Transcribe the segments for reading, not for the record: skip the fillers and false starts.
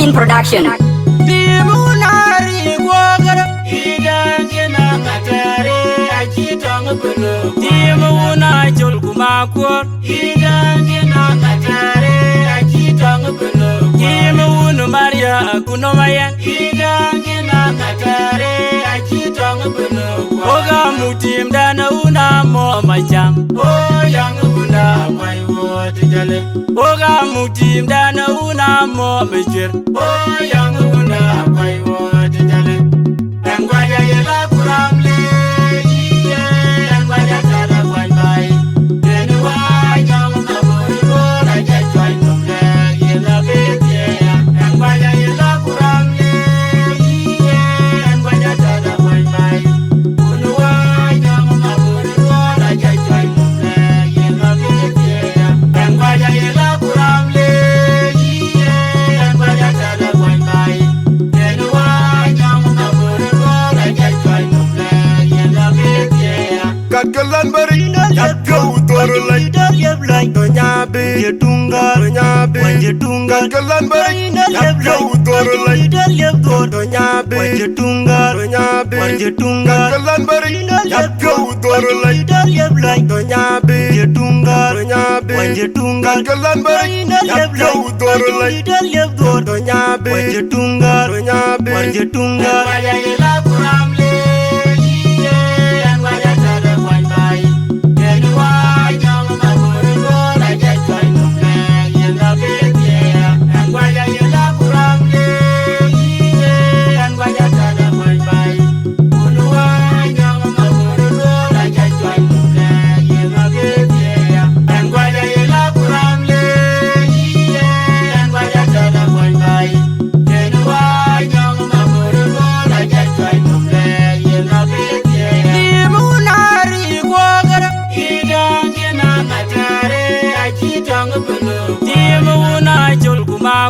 Queen Production. Dimunari gwagara idan kina katare akitong kuno. Dimuna julkuma kwor idan kina katare akitong kuno. Dimunu Maria kuno mayan idan kina katare akitong kuno. Oga mutim dana una mo macham. Oh yang una mai wo tijale. Oga mutim dana una mo bejir. Oh yang una mai wo tijale. Engwaya yela kuramle iye engwaya tala kwai bai. Denwa yang na mo na jai nomle yela bete. Engwaya yela kuramle iye engwaya tala kwai bai. Denwa yang na mo na jai nomle yela bete. Engwaya yela kuramle iye engwaya tala kwai bai. Denwa yang na mo na jai nomle yela bete. Kakalan barina yakka utorulai Yablai Tonyabe Yetunga Tonyabe Yetunga Kakalan barina yakka utorulai Tonyabe Yetunga Tonyabe Yetunga Kakalan barina yakka utorulai Yablai Tonyabe Yetunga Tonyabe Yetunga Kakalan barina yakka utorulai Tonyabe Yetunga Tonyabe Yetunga Tonyabe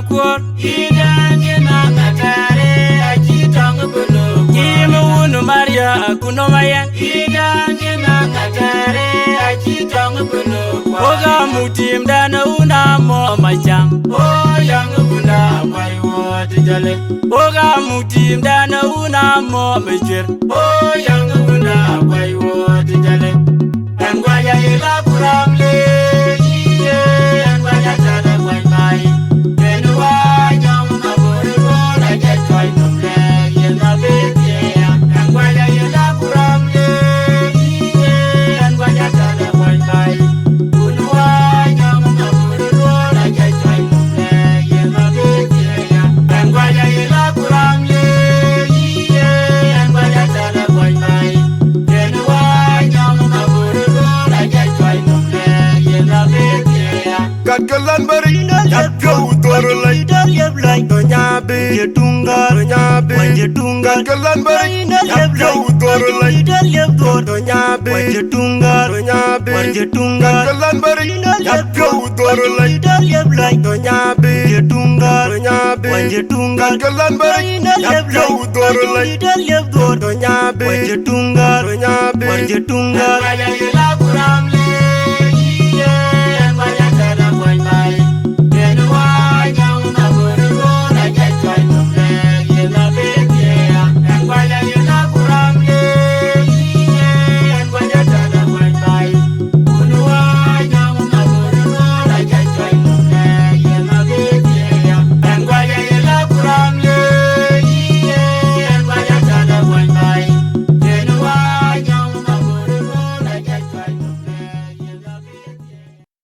Kwor idan kina katare akitong kuno. Dimunu Maria kuno mayan idan kina katare akitong kuno. Oga mutim dana una mo macham. Oh yang una mai wo tijale. Oga mutim dana una mo mejir. Oh yang una mai wo tijale. Engwaya yela kuramle iye engwaya tana kwai mai. Kakalan barina yakka utorulai Yablai Tonyabe Yetunga Tonyabe Yetunga Kakalan barina yakka utorulai Tonyabe Yetunga Tonyabe Yetunga Kakalan barina yakka utorulai Yablai Tonyabe Yetunga Tonyabe Yetunga Kakalan barina yakka utorulai Tonyabe Tonyabe Yetunga Tonyabe Yetunga Engwaya yela kuramle